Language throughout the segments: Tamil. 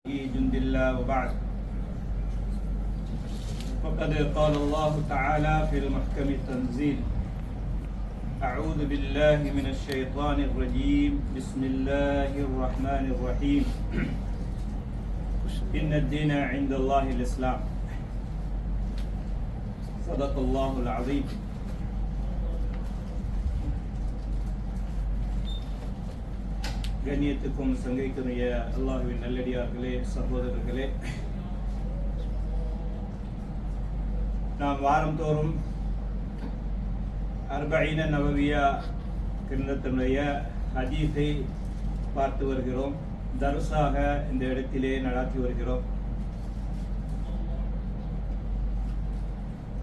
جند الله وبعد فقد قال الله تعالى في المحكم التنزيل أعوذ بالله من الشيطان الرجيم بسم الله الرحمن الرحيم إن الدين عند الله الإسلام صدق الله العظيم. கண்ணியத்துக்கும் சங்கைக்குரிய அல்லாஹ்வின் நல்லடியார்களே, சகோதரர்களே, நாம் வாரந்தோறும் அர்பஈன நவவியா கிரந்தத்தினுடைய ஹதீஸை பார்த்து வருகிறோம். தர்ஸாக இந்த இடத்திலே நடாத்தி வருகிறோம்.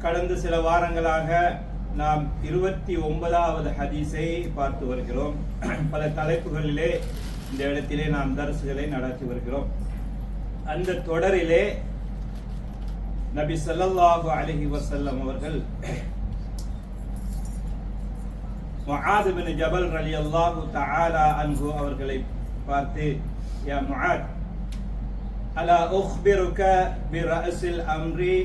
கடந்த சில வாரங்களாக நாம் 29வது ஹதீஸை பார்த்து வருகிறோம். பல தலைப்புகளிலே இந்த இடத்திலே நாம் தர்சுகளை நடத்தி வருகிறோம். அந்த தொடரிலே நபி ஸல்லல்லாஹு அலைஹி வஸல்லம் அவர்கள் முஆத் பின் ஜபல் ரலியல்லாஹு தஆலா அன்ஹு அவர்களை பார்த்து, யா முஆத், அலா உக்பிருக பிரஅஸில் அம்ரி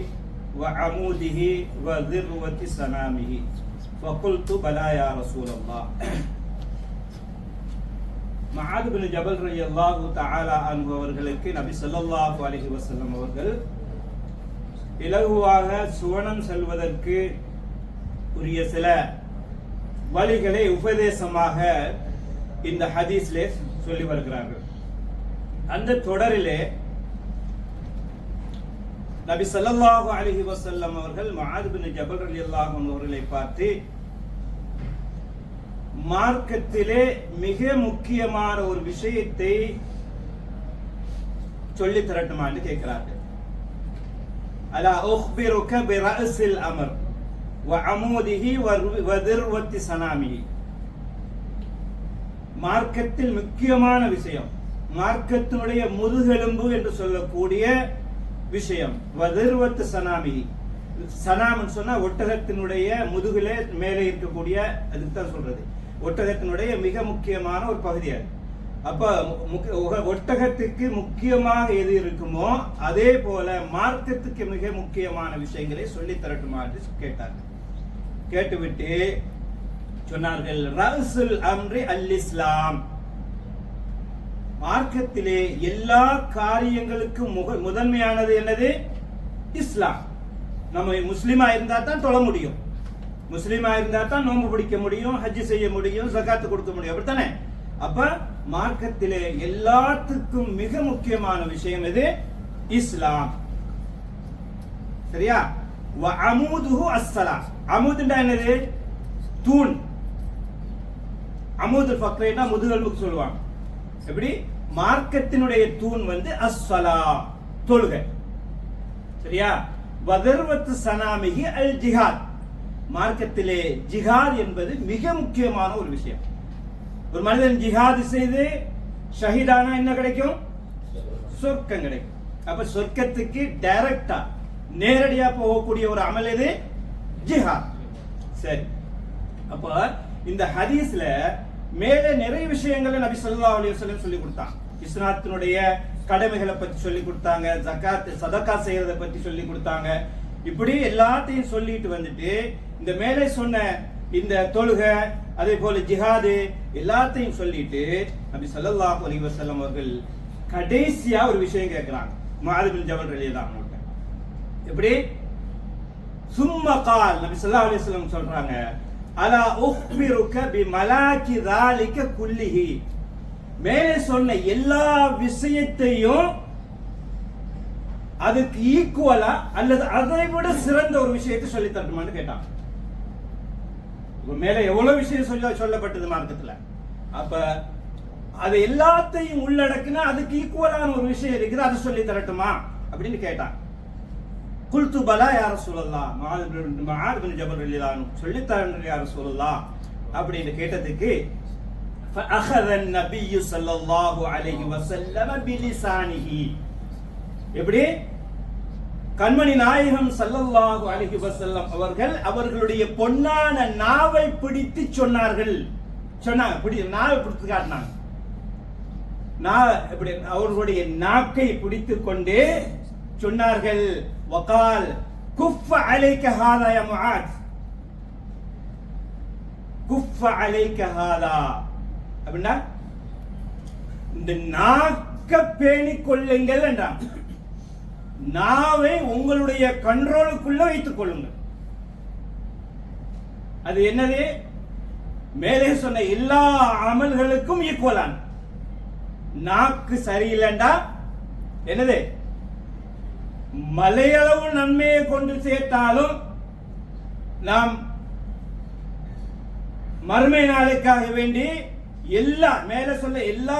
وعموده وذروة سنامه فقلت بلى يا رسول الله. முஆத் பின் ஜபல் ரலியல்லாஹு தஆலா அன்ஹு அவர்களுக்கு நபி ஸல்லல்லாஹு அலைஹி வஸல்லம் அவர்கள் இலகுவாக சுவனம் செல்வதற்கு உரிய சில வழிகளை உபதேசமாக இந்த ஹதீஸ்லே சொல்லி வருகிறார்கள். அந்த தொடரிலே நபி ஸல்லல்லாஹு அலைஹி வஸல்லம் அவர்கள் முஆத் பின் ஜபல் ரலியல்லாஹு அன்ஹு அவர்களை பார்த்து, மார்க்கத்திலே மிக முக்கியமான ஒரு விஷயத்தை சொல்லி தரட்டுமா என்று கேட்கிறார்கள். அலா உக்பிருக பிரஅஸில் அம்ர் வஅமூதிஹி வதிர்வத்தி சனாமிஹி. மார்க்கத்தில் முக்கியமான விஷயம், மார்க்கத்தினுடைய முதுகெலும்பு என்று சொல்லக்கூடிய விஷயம். வதிர்வத்து சனாமி. சனாம் சொன்னா ஒட்டகத்தினுடைய முதுகிலே மேலே இருக்கக்கூடிய, அதுக்கு தான் சொல்றது, ஒட்டகத்தினுடைய மிக முக்கியமான ஒரு பகுதி. அப்ப ஒட்டகத்துக்கு முக்கியமாக எது இருக்குமோ அதே போல மார்க்கத்துக்கு மிக முக்கியமான விஷயங்களை சொல்லி தரட்டுமா என்று கேட்டார்கள். கேட்டுவிட்டு சொன்னார்கள், ரஅஸுல் அம்ரி அல் இஸ்லாம். மார்க்கத்திலே எல்லா காரியங்களுக்கும் முதன்மையானது என்னது? இஸ்லாம். நம்ம முஸ்லிமா இருந்தா தான் தொழ முடியும், முஸ்லிமா இருந்தா தான் நோன்பு பிடிக்க முடியும், ஹஜ் செய்ய முடியும், ஜகாத்து கொடுக்க முடியும், அப்படித்தானே? அப்ப மார்க்கத்திலே எல்லாத்துக்கும் மிக முக்கியமான விஷயம் எது? இஸ்லாம். சரியா? வஅமூதுஹு அஸ்ஸலாம். அமூதுன்னா என்னது? தூண். அமூதுல் ஃபக்ரேனா முதுகெலும்புக்கு சொல்லுவாங்க. எப்படி? மார்க்கத்தினுடைய தூண் வந்து அஸ்ஸலா, தொழுகை. சரியா? வதர்வத்து சனாமிஹி அல் ஜிஹாத். மார்க்கத்திலே ஜிஹாத் என்பது மிக முக்கியமான ஒரு விஷயம். ஒரு மனிதன் ஜிஹாத் செய்து ஷஹீதானா என்ன கிடைக்கும்? சொர்க்கம் கிடைக்கும். அப்ப சொர்க்கத்துக்கு டைரக்டா நேரடியா போகக்கூடிய ஒரு அமல் எது? ஜிஹாத். சரி, அப்ப இந்த ஹதீஸ்ல மேலே நிறைய விஷயங்களை நபி ஸல்லல்லாஹு அலைஹி வஸல்லம் சொல்லி கொடுத்தாங்க. இஸ்லாத்தினுடைய கடமைகளை பத்தி சொல்லி கொடுத்தாங்க, ஜகாத் சதகா செய்யறதை பத்தி சொல்லி கொடுத்தாங்க. இப்படி எல்லாத்தையும் சொல்லிட்டு வந்துட்டு இந்த மேலே சொன்ன இந்த தொழுகை, அதே போல ஜிஹாது எல்லாத்தையும் சொல்லிட்டு நபி ஸல்லல்லாஹு அலைஹி வஸல்லம் அவர்கள் கடைசியா ஒரு விஷயம் கேட்கிறாங்க. முஆத் பின் ஜபல் ரலியல்லாஹு அன்ஹு எப்படி? சும்ம கால், நபி ஸல்லல்லாஹு அலைஹி வஸல்லம் சொல்றாங்க, அலா உக்பிருக பிமலாகி ذلك குல்லிஹி. மேலே சொன்ன எல்லா விஷயத்தையும் அதுக்கு ஈக்குவலா அல்லது அதை விட சிறந்த ஒரு விஷயத்தை சொல்லி தரட்டுமான்னு கேட்டான். மேலே எவ்வளவு விஷயம் சொல்லப்பட்டது மார்க்கத்துல. அப்ப அது எல்லாத்தையும் உள்ளடக்குனா அதுக்கு ஈக்குவலான ஒரு விஷயம் இருக்குது, அதை சொல்லி தரட்டுமா அப்படின்னு கேட்டான். குல்து பலா யா ரசூலல்லாஹ். முஆத் பின் ஜபல் ரலியல்லாஹு அன்ஹு சொல்லி தரேன் யா ரசூலல்லாஹ் அப்படின்னு கேட்டதுக்கு فأخذ النبي صلى الله عليه وسلم بلسانه. எப்படி? கண்மணி நாயகம் ஸல்லல்லாஹு அலைஹி வஸல்லம் அவர்கள் அவர்களுடைய பொன்னான நாவை பிடித்து சொன்னார்கள். நாவை பிடித்து காட்டினாங்க. அவர்களுடைய நாக்கை பிடித்துக் கொண்டு சொன்னார்கள், வகால் குஃப அலைக ஹாதா யா முஆத், குஃப அலைக ஹாதா அப்படின்னா இந்த நாக்க பேணிக் கொள்ளுங்கள் என்றான். நாவை உங்களுடைய கண்ட்ரோலுக்குள்ள வைத்துக் கொள்ளுங்கள். அது என்னது? மேலே சொன்ன எல்லா அமல்களுக்கும் ஈக்குவலான. நாக்கு சரியில்லைண்டா என்னது? மலையளவு நன்மையை கொண்டு சேர்த்தாலும் நாம் மறுமை நாளுக்காக வேண்டி மேல சொல்ல எல்லா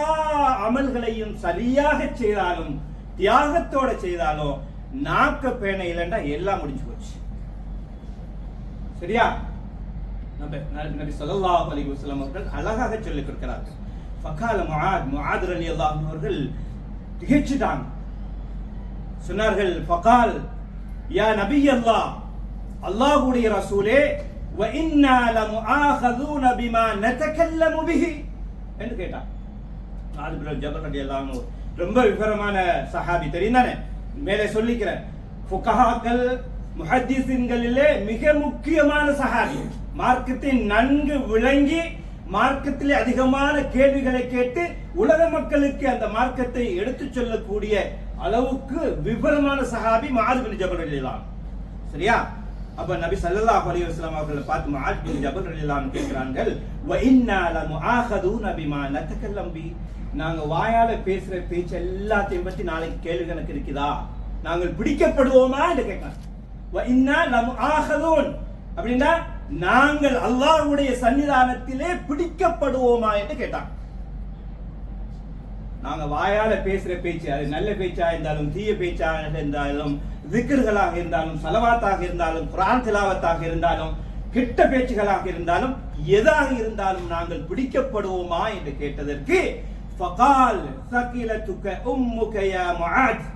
அமல்களையும் சரியாக செய்தாலும் தியாகத்தோட செய்தாலும் நாக்க பேண இல்லைண்டா எல்லாம் முடிஞ்சு போச்சு. சரியா? நபி ஸல்லல்லாஹு அலைஹி வஸல்லம் அவர்கள் அழகாக சொல்லிக் கொடுக்கிறார்கள். ஃபகால முஆத் ரலியல்லாஹு அன்ஹு அவர்கள் திகைச்சிட்டாங்க. சொன்னார்கள், ஃபகால் யா நபி அல்லாஹ், அல்லாஹ்வுடைய ரசூலே, வ இன்னா லமுஆஹதுன பிமா நதகல்லமு பிஹி என்று கேட்டார். முஆத் பின் ஜபல் ரலியல்லாஹு அன்ஹு ரொம்ப விவரமான சஹாபி, தெரியுதானே? மேலே சொல்லிக்கிறேன், ஃபுகஹாக்கள் முஹத்திஸின்களிலே மிக முக்கியமான சஹாபி. மார்க்கத்தை நன்கு விளங்கி மார்க்கத்திலே அதிகமான கேள்விகளை கேட்டு உலக மக்களுக்கு அந்த மார்க்கத்தை எடுத்துச் சொல்லக்கூடிய அளவுக்கு விவரமான சஹாபி முஆத் பின் ஜபல் ரலியல்லாஹு அன்ஹு. சரியா? அப்ப நபி ஸல்லல்லாஹு அலைஹி வஸல்லம் அவர்களை பார்த்து முஆத் பின் ஜபல் ரலியல்லாஹு அன்ஹு கேக்குறார்கள், வ இன்னா லமுஆஹதுன பிமா நதகல்லம் பி, நாங்க வாயால பேசுற பேச்சு எல்லாத்தையும் பத்தி நாளைக்கு கேள்வி கணக்கு இருக்குதா? நாங்கள் பிடிக்கப்படுவோமா என்று கேட்கிறாங்க. வ இன்னா லமுஆஹதுன் அப்படின்னா நாங்கள் அல்லாஹ்வுடைய சன்னிதானத்திலே பிடிக்கப்படுவோமா என்று கேட்டாங்க. நாங்க வாயால பேசுற பேச்சு, அது நல்ல பேச்சா இருந்தாலும் தீய பேச்சாக இருந்தாலும் திக்ர்களாக இருந்தாலும் ஸலவாத்தாக இருந்தாலும் குர்ஆன் திலாவத்தாக இருந்தாலும் கெட்ட பேச்சுகளாக இருந்தாலும் எதாக இருந்தாலும் நாங்கள் பிடிக்கப்படுவோமா என்று கேட்டதற்கு ஃபகால் ஸகிலத்துக உம்முக யா முஆத்,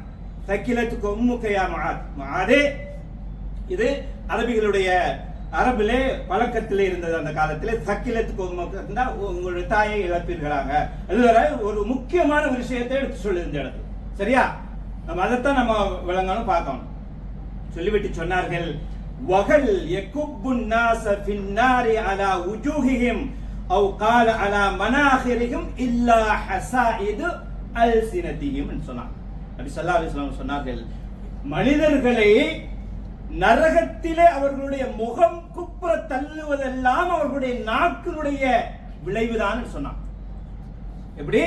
ஸகிலத்துக உம்முக யா முஆத். முஆதே, இது அரபிகளுடைய அரபிலே பழக்கத்திலே இருந்தது. அந்த காலத்திலே சக்கிலத்துக்கு உங்களுடைய தாயை இழப்பீர்களாக, அதுவரை ஒரு முக்கியமான விஷயத்தை எடுத்து சொல்லி இந்த இடத்துல. சரியா? நம்ம அதைத்தான் நம்ம விளங்கணும், பார்க்கணும். சொல்லிவிட்டு சொன்னார்கள், வகல் யகுப்புன் நாஸ ஃபின்னாரி அலா உஜூஹிஹிம் அவ் கால அலா மனாஹிரிஹிம் இல்லா ஹஸாயிது அல்சினதிஹிம் என்று சொன்னார். நபி ஸல்லல்லாஹு அலைஹி வஸல்லம் சொன்னார்கள், மனிதர்களை நரகத்திலே அவர்களுடைய முகம் குப்புற தள்ளுவதெல்லாம் அவர்களுடைய நாக்கினுடைய விளைவுதான் சொன்னான். எப்படி?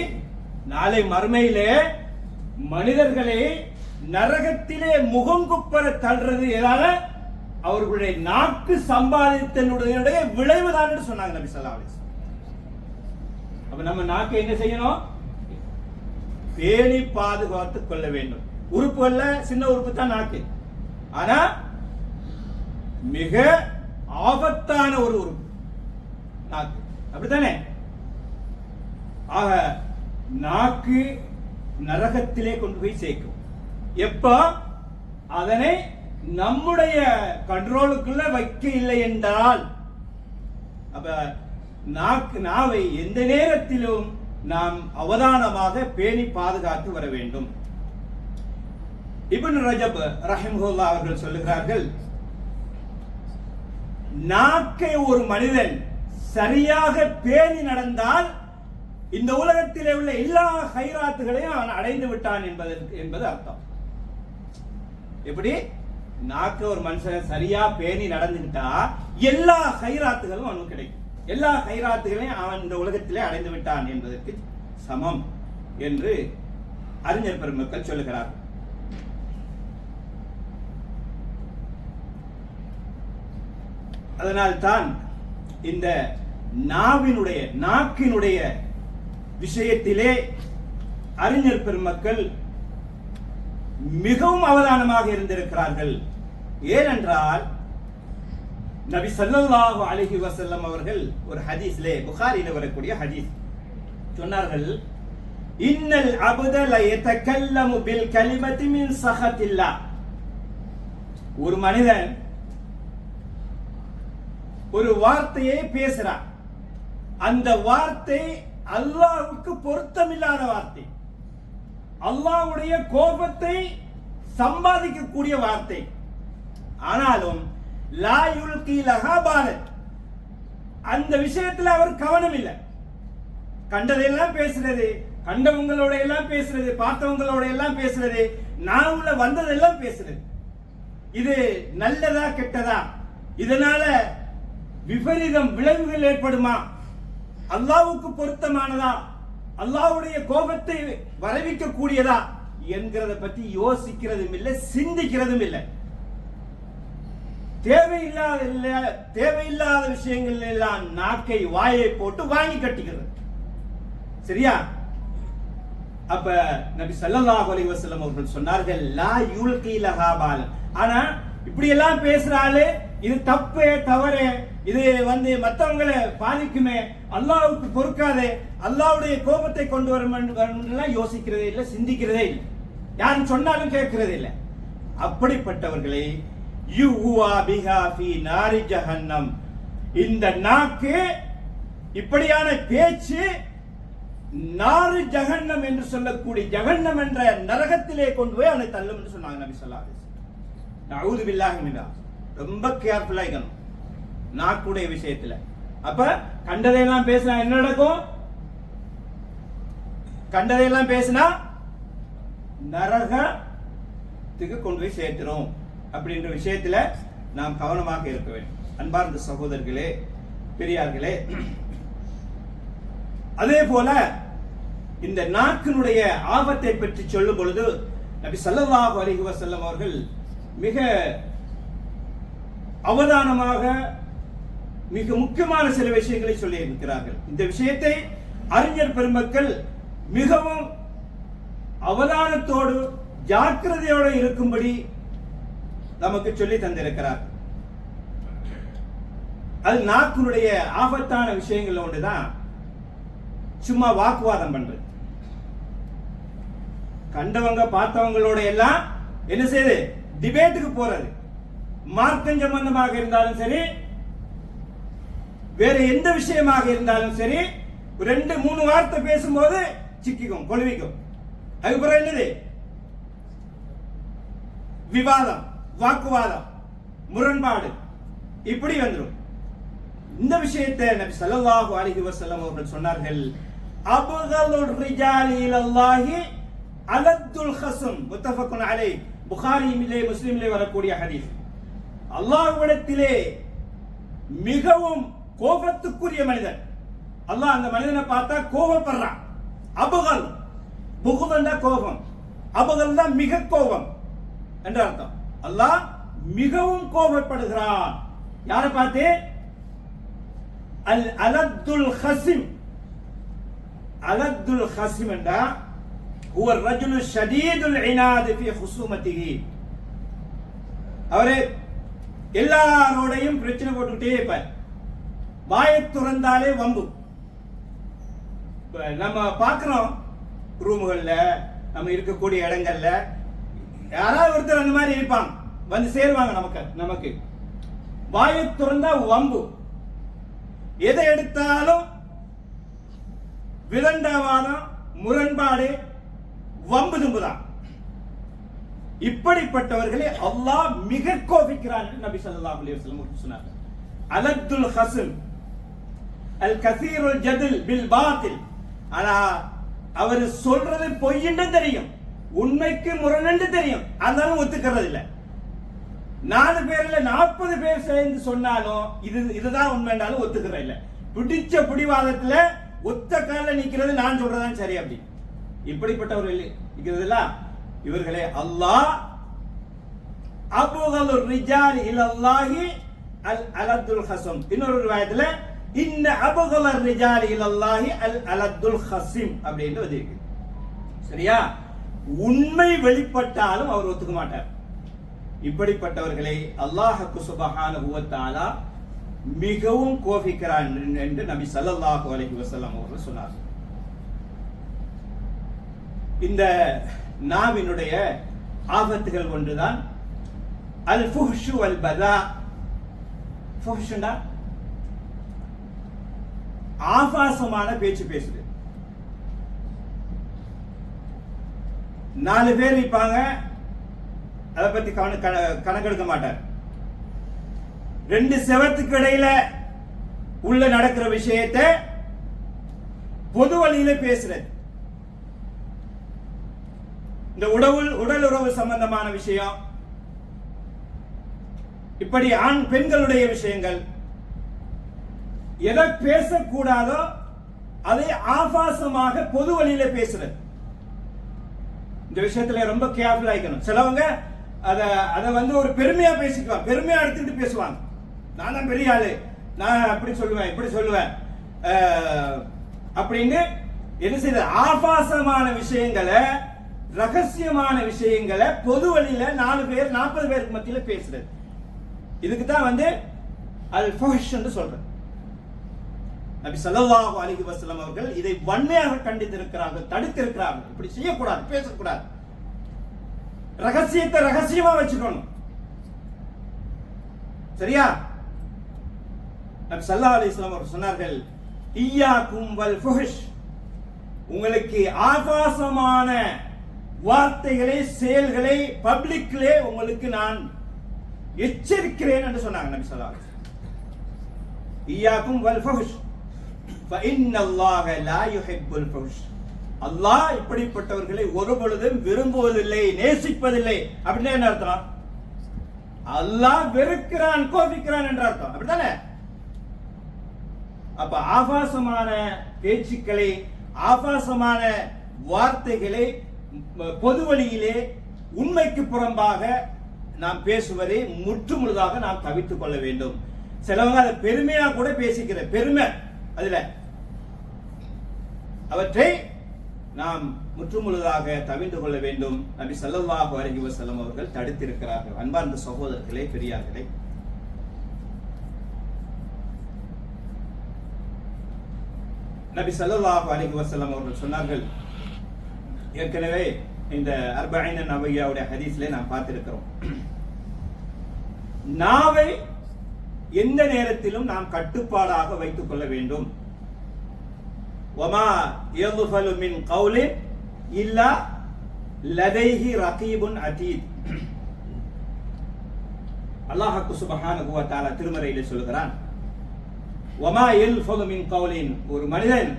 நாளை மறுமையிலே மனிதர்களை நரகத்திலே முகம் குப்புற தள்ளுறது எதால? அவர்களுடைய நாக்கு சம்பாதித்தனுடைய விளைவுதான் என்று சொன்னாங்க நபி ஸல்லல்லாஹு அலைஹி வஸல்லம். அப்ப நம்ம நாக்கை என்ன செய்யணும்? பேணி பாதுகாத்துக் கொள்ள வேண்டும். உறுப்புகள்ல சின்ன உறுப்பு தான் நாக்கு, ஆனா மிக ஆபத்தான ஒரு உறுப்பு நாக்கு. அப்படித்தானே? ஆக நாக்கு நரகத்திலே கொண்டு போய் சேர்க்கும். எப்ப அதனை நம்முடைய கண்ட்ரோலுக்குள்ள வைக்க இல்லை என்றால், அப்ப நாவை எந்த நேரத்திலும் நாம் அவதானமாக பேணி பாதுகாத்து வர வேண்டும். இப்னு ரஜப் ரஹிமஹுல்லாஹ் அவர்கள் சொல்லுகிறார்கள், நாக்கை ஒரு மனிதன் சரியாக பேணி நடந்தால் இந்த உலகத்திலே உள்ள எல்லா ஹைராத்துகளையும் அவன் அடைந்து விட்டான் என்பது அர்த்தம். எப்படி? நாக்கு ஒரு மனுஷன் சரியா பேணி நடந்துகிட்டா எல்லா ஹைராத்துகளும் அவனுக்கு கிடைக்கும். எல்லா ஹைராத்துகளையும் அவன் இந்த உலகத்திலே அடைந்து விட்டான் என்பதற்கு சமம் என்று அறிஞர் பெருமக்கள் சொல்லுகிறார். அதனால்தான் இந்த நாக்கினுடைய விஷயத்திலே அறிஞர் பெருமக்கள் மிகவும் அவதானமாக இருந்திருக்கிறார்கள். ஏனென்றால் நபி ஸல்லல்லாஹு அலைஹி வஸல்லம் அவர்கள் ஒரு ஹதீஸ்லே, புகாரியில வரக்கூடிய ஹதீஸ், சொன்னார்கள், இன்னல் அப்த ல யதகல்லமு பில் கலிமத்தி மின் ஸஹத்தில்லாஹ். ஒரு மனிதன் ஒரு வார்த்தையை பேசுறான், அந்த வார்த்தை அல்லாஹ்வுக்கு பொருத்தமில்லாத வார்த்தை. அல்லாஹ்வுடைய கோபத்தை சம்பாதிக்கக்கூடிய வார்த்தை. ஆனாலும் லா யுல்கி லஹா பாலன், அந்த விஷயத்துல அவர் கவனம் இல்லை. கண்டதெல்லாம் பேசுறது, கண்டவங்களோட எல்லாம் பேசுறது, பார்த்தவங்களோட எல்லாம் பேசுறது, நாவுல வந்ததெல்லாம் பேசுறது. இது நல்லதா கெட்டதா, இதனால விபரீதம் விளைவுகள் ஏற்படுமா, அல்லாஹ்வுக்கு பொருத்தமானதா, அல்லாஹ்வுடைய கோபத்தை வரவிக்க கூடியதா என்கிறத பற்றி யோசிக்கிறதும் இல்லை, சிந்திக்கிறதும் இல்லை. தேவையில்லாத விஷயங்கள் எல்லாம் நாக்கை வாயை போட்டு வாங்கி கட்டிக்கிறது. சரியா? அப்ப நபி ஸல்லல்லாஹு அலைஹி வஸல்லம் அவர்கள் சொன்னார்கள், லா யுல்கி லஹா பால். ஆனா இப்படி எல்லாம் பேசுறாளே, இது தப்பே தவறே, இது மற்றவங்களை பாதிக்குமே, அல்லாஹ்வுக்கு பொறுக்காதே, அல்லாஹ்வுடைய கோபத்தை கொண்டு வரும் யோசிக்கிறதே இல்லை, சிந்திக்கிறதே இல்லை, யாரும் சொன்னாலும் கேட்கிறதே இல்லை. அப்படிப்பட்டவர்களை யுஹுவா பிஹா ஃபீ நாரி ஜஹன்னம், இந்த நாக்கு, இப்படியான பேச்சு நாரு ஜஹன்னம் என்று சொல்லக்கூடிய ஜஹன்னம் என்ற நரகத்திலே கொண்டு போய் அவனை தள்ளும் என்று சொன்னாங்க நபி ஸல்லல்லாஹு அலைஹி வஸல்லம். நஊது பில்லாஹி மின்ஹா. ரொம்ப கேர்ஃபுல்லா இருக்கணும் நாக்குடைய விஷயத்துல. அப்ப கண்டதையெல்லாம் பேசினா என்ன நடக்கும்? கண்டதையெல்லாம் பேசினா நரகத்துக்கு கொண்டு போய் சேர்த்துரும். அப்படின்ற விஷயத்துல நாம் கவனமாக இருக்க வேண்டும். அன்பார்ந்த சகோதரர்களே, பெரியார்களே, அதே போல இந்த நாக்கினுடைய ஆபத்தை பற்றி சொல்லும் பொழுது நபி ஸல்லல்லாஹு அலைஹி வஸல்லம் அவர்கள் மிக அவதானமாக மிக முக்கியமான சில விஷயங்களை சொல்லி இருக்கிறார்கள். இந்த விஷயத்தை அறிஞர் பெருமக்கள் மிகவும் அவதானத்தோடு ஜாக்கிரதையோடு இருக்கும்படி நமக்கு சொல்லி தந்திருக்கிறார். அது நாக்கினுடைய ஆபத்தான விஷயங்கள் ஒன்றுதான் சும்மா வாக்குவாதம் பண்றது. கண்டவங்க பார்த்தவங்களோட எல்லாம் என்ன செய்யுது? டிபேட்டுக்கு போறது. மார்க்கம் சம்பந்தமாக இருந்தாலும் சரி, வேற எந்த விஷயமாக இருந்தாலும் சரி, 2-3 வார்த்தை பேசும்போது சிக்கிக்கும், கொழுவிக்கும். அதுக்கப்புறம் என்னது? விவாதம், வாக்குவாதம், முரண்பாடு, இப்படி வந்துடும். இந்த விஷயத்தை நபி ஸல்லல்லாஹு அலைஹி வஸல்லம் அவர்கள் சொன்னார்கள், அபகலுர் ரிஜாலி இலல்லாஹி அலத்துல் ஹஸ்ம், முத்தஃபக்குன் அலைஹி, புகாரியிலே முஸ்லிமிலே வரக்கூடிய ஹதீஸ். அல்லாஹ்விடத்திலே மிகவும் கோபத்துக்குரிய மனிதன், அல்லாஹ் அந்த மனிதனை பார்த்தா கோபப்படுறான். அபகல், புகுதண்டா கோபம், அபகல் தான் மிக கோபம் என்ற அர்த்தம். அல்லாஹ் மிகவும் கோபப்படுகிறான். யாரை பார்த்து? அல் அலத்துல் ஹஸிம். அலத்துல் ஹஸிம் என்றா ஹுவ ரஜுலு ஷதீதுல் இனாத் ஃபீ ஹுஸூமத்திஹி. அவரே எல்லாரோடையும் பிரச்சனை போட்டுக்கிட்டே இருப்பார். வாயை துறந்தாலே வம்பு. நம்ம பார்க்கிறோம் ரூம்கள்ல, நம்ம இருக்கக்கூடிய இடங்கள்ல யாராவது ஒருத்தர் அந்த மாதிரி இருப்பாங்க, வந்து சேருவாங்க நமக்கு. வாயை துறந்தா வம்பு, எதை எடுத்தாலும் விதண்டாவாதம், முரண்பாடு, வம்பு தும்புதான். இப்படிப்பட்டவர்களை அல்லாஹ் மிக கோபிக்கிறான் என்று நபி ஸல்லல்லாஹு அலைஹி வஸல்லம் சொன்னார்கள். அலத்துல் ஹஸ்ம் அல் கஸீருல் ஜதல் பில் பாத்தில். ஆனா அவர் சொல்றது பொய்ன்னு தெரியும், உண்மைக்கு முரண் தெரியும், அதனால ஒத்துக்கிறது இல்லை. 4 பேர்ல 40 பேர் சேர்ந்து சொன்னாலும் இதுதான் உண்மைண்டாலும் ஒத்துக்கிறது இல்லை. பிடிச்ச பிடிவாதத்துல ஒத்த கால நிக்கிறது, நான் சொல்றதான் சரி அப்படி. இப்படிப்பட்டவர்கள் இருக்கிறதுல இவர்களே அல்லாஹ் அபுகலுர் ரிஜால் இலல்லாஹி அல் அலத்துல் ஹஸம். இன்னொரு ரிவாயத்துல இன்ன அபுகலுர் ரிஜால் இலல்லாஹி அல் அலத்துல் ஹஸிம் அப்படின்னு வந்திருக்கு. சரியா? உண்மை வெளிப்பட்டாலும் அவர் ஒத்துக்க மாட்டார். இப்படிப்பட்டவர்களை அல்லாஹ் சுப்ஹானஹு வ தஆலா மிகவும் கோபிக்கிறான் என்று நபி ஸல்லல்லாஹு அலைஹி வஸல்லம் அவர்கள் சொன்னார்கள். இந்த நாவினுடைய ஆபத்துகள் ஒன்றுதான் அல் ஃபுஹ்ஷு வல் பதா. ஃபுஹ்ஷுனா ஆபாசமான பேச்சு பேசுது. 4 பேர் இருப்பாங்க, அதை பத்தி கணக்கெடுக்க மாட்டார். 2 செவத்துக்கு இடையில உள்ள நடக்கிற விஷயத்தை பொது வழியில பேசுறது, இந்த உடல் உறவு சம்பந்தமான விஷயம், இப்படி ஆண் பெண்களுடைய விஷயங்கள், எதை பேசக்கூடாதோ அதை ஆபாசமாக பொது வழியில பேசுறது. இந்த விஷயத்துல ரொம்ப கேர்ஃபுல்லா இருக்கணும். சிலவங்க அதை வந்து ஒரு பெருமையா பேசிக்குவாங்க, பெருமையா எடுத்துக்கிட்டு பேசுவாங்க. நான் தான் பெரிய ஆளு, நான் அப்படி சொல்லுவேன் இப்படி சொல்லுவேன் அப்படின்னு என்ன செய்ய, ஆபாசமான விஷயங்களை, ரகசியமான விஷயங்களை பொது வழியில 4 பேர் 40 பேருக்கு மத்தியில பேசுறது. இதுக்கு தான் வந்து அல் ஃபஹ்ஷ் என்று சொல்றது. நபி ஸல்லல்லாஹு அலைஹி வஸல்லம் அவர்கள் இதை வன்மையாக கண்டித்திருக்கிறார்கள், தடுத்திருக்கிறார்கள். இப்படி செய்யக்கூடாது, பேசக்கூடாது. ரகசியத்தை ரகசியமா வச்சுக்கணும். சரியா? நபி ஸல்லல்லாஹு அலைஹி வஸல்லம் அவர்கள் சொன்னார்கள், இய்யாக்கும் வல் ஃபஹ்ஷ், உங்களுக்கு ஆபாசமான வார்த்தைகளை செயல்களை பப்ளிக்லே உங்களுக்கு நான் எச்சரிக்கிறேன் என்று சொன்னாங்க நபி ஸல்லல்லாஹு அலைஹி வஸல்லம். இய்யாக்கும் வல் ஃபஹ்ஷ் فإن الله لا يحب الفحش, அல்லாஹ் இப்படிப்பட்டவர்களை ஒருபொழுதும் விரும்புவதில்லை, நேசிப்பதில்லை. அப்படின்னா என்ன அர்த்தம்? அல்லாஹ் வெறுக்கிறான், கோபிக்கிறான் என்ற அர்த்தம். அப்படித்தானே? அப்ப ஆபாசமான பேச்சுக்களை, ஆபாசமான வார்த்தைகளை பொது வழியிலே உண்மைக்கு புறம்பாக நாம் பேசுவதை முற்றுமுழுதாக நாம் தவிர்த்துக் கொள்ள வேண்டும். சிலவங்க அதை பெருமையா கூட பேசிக்கிற பெருமை, அதுல அவற்றை நாம் முற்றுமுழுதாக தவிர்த்து கொள்ள வேண்டும். நபி ஸல்லல்லாஹு அலைஹி வஸல்லம் அவர்கள் தடுத்திருக்கிறார்கள். அன்பார்ந்த சகோதரர்களே, பெரியார்களே, நபி ஸல்லல்லாஹு அலைஹி வஸல்லம் அவர்கள் சொன்னார்கள், ஏற்கனவே இந்த அர்பஈன் நபவியாவுடைய ஹதீஸ்ல நாம் பார்த்திருக்கிறோம், நாவை எந்த நேரத்திலும் நாம் கட்டுப்பாடாக வைத்துக் கொள்ள வேண்டும். وَمَا يَغْفَلُ مِنْ قَوْلٍ إِلَّا لَدَيْهِ رَقِيبٌ عَتِيدٌ. அல்லாஹ் சுப்ஹானஹு வ தஆலா திருமறையிலே சொல்கிறான், وَمَا يَغْفَلُ مِنْ قَوْلٍ, ஒரு மனிதன்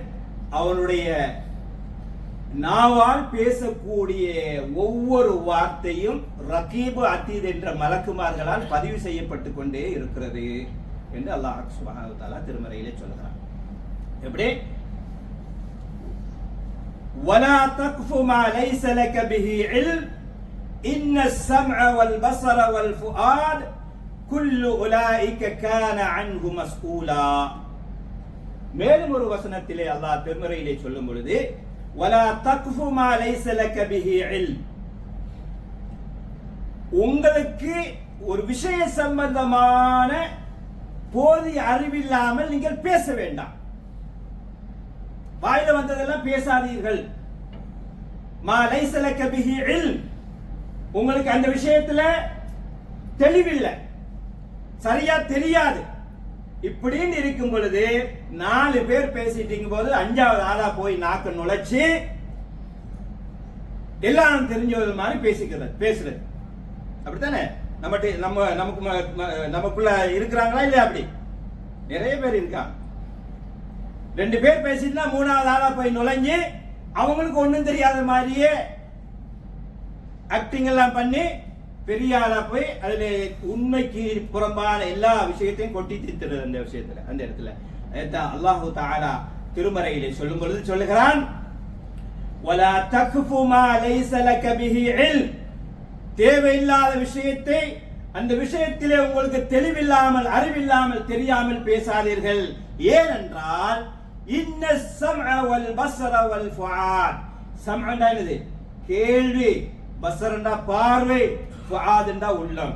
அவனுடைய நாவால் பேசக்கூடிய ஒவ்வொரு வார்த்தையும் ரகீபு அதீத் என்ற மலக்குமார்களால் பதிவு செய்யப்பட்டு கொண்டே இருக்கிறது என்று அல்லாஹ் சுப்ஹானஹு வ தஆலா திருமறையிலே சொல்கிறான். எப்படி? ولا تقف ما ليس لك به علم إن السمع والبصر والفؤاد كل أولئك كان عنه مسؤولا. மேலும் ஒரு வசனத்திலே அல்லாஹ் திருமறையிலே சொல்லும் பொழுது, ولا تقف ما ليس لك به علم, உங்களுக்கு ஒரு விஷய சம்பந்தமான போதிய அறிவில்லாமல் நீங்கள் பேச வேண்டாம். வாயில வந்ததெல்லாம் பேசாதீர்கள். மா லைஸ லக பிஹி இல்ம், உங்களுக்கு அந்த விஷயத்துல தெளிவில்லை, சரியா தெரியாது. இப்படின்னு இருக்கும் பொழுது 4 பேர் பேசிட்டீங்க போது 5வது ஆளா போய் நாக்க நுழைச்சு எல்லாரும் தெரிஞ்சது மாதிரி பேசுறது. அப்படித்தானே? நமக்குள்ள இருக்கிறாங்களா இல்லையா? அப்படி நிறைய பேர் இருக்காங்க. 2 பேர் பேசிட்டு 3வது ஆளா போய் நுழைஞ்சு அவங்களுக்கு ஒண்ணும் தெரியாத மாதிரியே ஆக்டிங் எல்லாம் பண்ணி பெரிய ஆளா போய் அதுல உண்மைக்கு புறம்பான எல்லா விஷயத்தையும் கொட்டி தீர்த்துறது. அந்த விஷயத்துல, அந்த இடத்துல அல்லாஹு தஆலா திருமறையிலே சொல்லும் பொழுது சொல்லுகிறான், وَلَا تَقْفُ مَا لَيْسَ لَكَ بِهِ عِلْمٌ, தேவையில்லாத விஷயத்தை, அந்த விஷயத்திலே உங்களுக்கு தெளிவில்லாமல் அறிவில்லாமல் தெரியாமல் பேசாதீர்கள். ஏனென்றால் இன்ன ஸம்அ வல் பஸர வல் ஃபுஆத், ஸம்அண்டா என்னது? கேள்வி, பஸரண்டா பார்வை, ஃபுஆத்ண்டா உள்ளம்.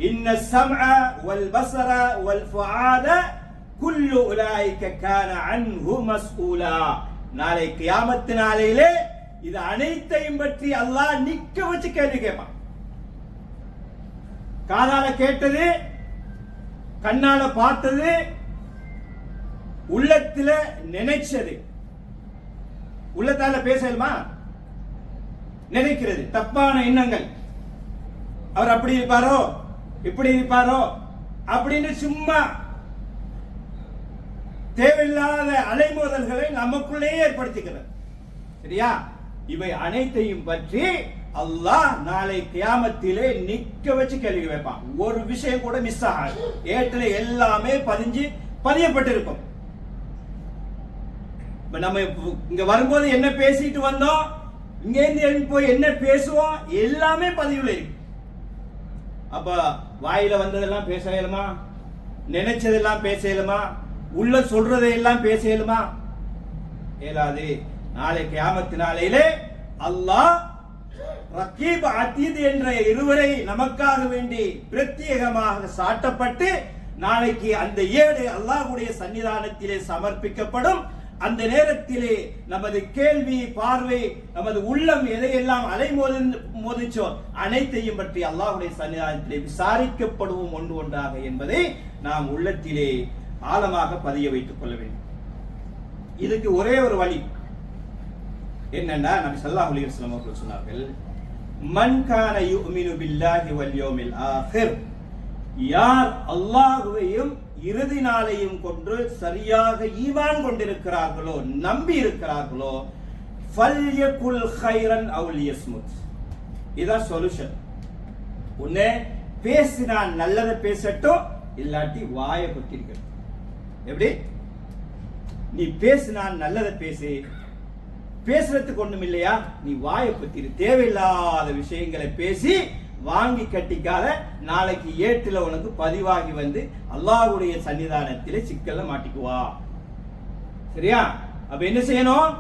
இன்ன ஸம்அ வல் பஸர வல் ஃபுஆத குல்லு உலாயிக கான அன்ஹு மஸ்ஊலா. நாளை கியாமத் நாளையிலே இது அனைத்தையும் பற்றி அல்லாஹ் நிக்க வச்சு கேள்வி கேட்பான். காதால கேட்டது, கண்ணால பார்த்தது, உள்ளத்துல நினைச்சது. உள்ளத்தால பேசலுமா? நினைக்கிறது, தப்பான எண்ணங்கள். அவர் அப்படி இருப்பாரோ இப்படி இருப்பாரோ அப்படின்னு சும்மா தேவையில்லாத அலைமோதல்களை நமக்குள்ளேயே ஏற்படுத்திக்கிறது. சரியா? இவை அனைத்தையும் பற்றி அல்லாஹ் நாளை கியாமத்திலே நிக்க வச்சு கேள்வி வைப்பான். ஒரு விஷயம் கூட மிஸ் ஆகாது. ஏட்டுல எல்லாமே பதியப்பட்டிருக்கும். நம்ம இங்க வரும்போது என்ன பேசிட்டு வந்தோம், இங்க இருந்து போய் என்ன பேசுவோம், எல்லாமே பதிவுல இருக்கு. அப்ப வாயில வந்ததெல்லாம் பேச இயலுமா? நினைச்சதெல்லாம் பேச இயலுமா? உள்ள சொல்றதையெல்லாம் பேச இயலுமா? இயலாது. நாளை கியாமத்து நாளையிலே அல்லாஹ் ரகீப் அதீத் என்ற இருவரை நமக்காக வேண்டி பிரத்யேகமாக சாட்டப்பட்டு நாளைக்கு அந்த ஏடு அல்லாஹ்வுடைய சன்னிதானத்திலே சமர்ப்பிக்கப்படும். அந்த நேரத்திலே நமது கேள்வி, பார்வை, நமது உள்ளம் எதையெல்லாம் அலைமோதிச்சோ அனைத்தையும் பற்றி அல்லாஹ்வுடைய சன்னிதானத்திலே விசாரிக்கப்படுவோம் ஒன்று ஒன்றாக என்பதை நாம் உள்ளத்திலே ஆழமாக பதிய வைத்துக் கொள்ள வேண்டும். இதுக்கு ஒரே ஒரு வழி என்னன்னா, நபி ஸல்லல்லாஹு அலைஹி வஸல்லம் அவர்கள் சொன்னார்கள், மன் கான யுமினு பில்லாஹி வல் யௌமில் ஆகிர், யார் அல்லாஹ்வையும் இறுதி நாளையும் கொண்டு சரியாக ஈமான் கொண்டிருக்கிறார்களோ, நம்பி இருக்கிறார்களோ, ஃபல்யகுல் கைரன் அவ் லியஸ்முத். இதான் சொல்யூஷன். உன்னை பேசினா நல்லதை பேசட்டும், இல்லாட்டி வாயை பொத்திருக்க. எப்படி? நீ பேசினா நல்லதை பேசு, பேசுறதுக்கு ஒண்ணும் இல்லையா, நீ வாயை பத்திரு. தேவையில்லாத விஷயங்களை பேசி வாங்கி கட்டிக்காத. நாளைக்கு ஏட்டுல உனக்கு பதிவாகி வந்து அல்லாஹ்வுடைய சன்னிதானத்திலே சிக்கல்ல மாட்டிக்குவா. சரியா? அப்ப என்ன செய்யணும்?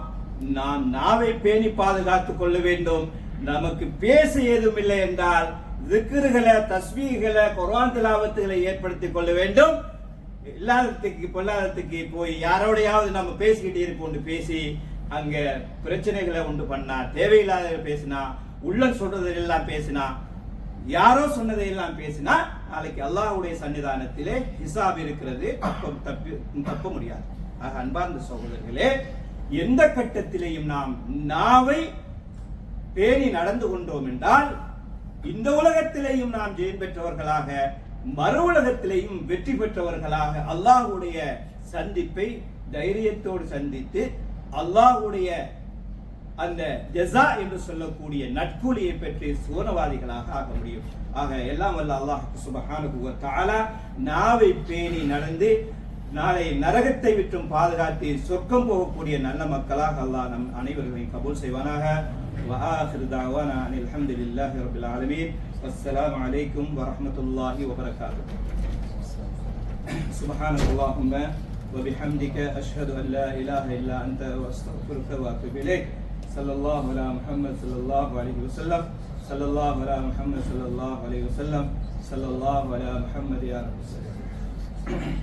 நாம் நாவை பேணி பாதுகாத்துக் கொள்ள வேண்டும். நமக்கு பேச ஏதும் இல்லை என்றால் திக்ருகளை, தஸ்பீஹ்களை, குர்ஆன் திலாவத்துகளை ஏற்படுத்திக் கொள்ள வேண்டும். பொல்லாதத்துக்கு போய் யாரோடையாவது நம்ம பேசிக்கிட்டே இருப்போம், பேசி அங்க பிரச்சனைகளை உண்டு பண்ணா, தேவையில்லாத பேசினா, உள்ளம் சொல்றதெல்லாம் பேசினா, யாரோ சொன்னதையெல்லாம் பேசினா, நாளைக்கு அல்லாஹ்வுடைய சன்னிதானத்திலே ஹிசாப் இருக்கிறது, தப்ப முடியாது. ஆக அன்பார்ந்த சகோதரர்களே, எந்த கட்டத்திலேயும் நாம் நாவை பேணி நடந்து கொண்டோம் என்றால் இந்த உலகத்திலேயும் நாம் ஜெயம் பெற்றவர்களாக, மறு உலகத்திலேயும் வெற்றி பெற்றவர்களாக அல்லாஹ்வுடைய சந்திப்பை தைரியத்தோடு சந்தித்து அல்லாஹ்வுடைய அந்த ஜஸா என்று சொல்லக்கூடிய நட்கூலியை பெற்று சுவனவாதிகளாக ஆக முடியும். ஆக எல்லாம் வல்ல அல்லாஹ் சுப்ஹானஹு வ தஆலா நாவை பேணி நடந்து நாளை நரகத்தை விட்டும் பாதுகாத்து சொர்க்கம் போகக்கூடிய நல்ல மக்களாக அல்லாஹ் நம் அனைவர்களையும் கபூல் செய்வானாக. வ ஆகிரு தஅவானா அனில் ஹம்துலில்லாஹி ரப்பில் ஆலமீன். அஸ்ஸலாமு அலைக்கும் வ ரஹ்மத்துல்லாஹி வ பரகாத்துஹு. சுப்ஹானல்லாஹும்ம வ பிஹம்திக அஷ்ஹது அன் லா இலாஹா இல்லா அன்த வ அஸ்தக்ஃபிருக வ அத்தூபு இலைக். ஸல்லல்லாஹு அலா முஹம்மத் ஸல்லல்லாஹு அலைஹி வஸல்லம். ஸல்லல்லாஹு அலா முஹம்மத் ஸல்லல்லாஹு அலைஹி வஸல்லம். ஸல்லல்லாஹு அலா முஹம்மத் யா ரப்பி.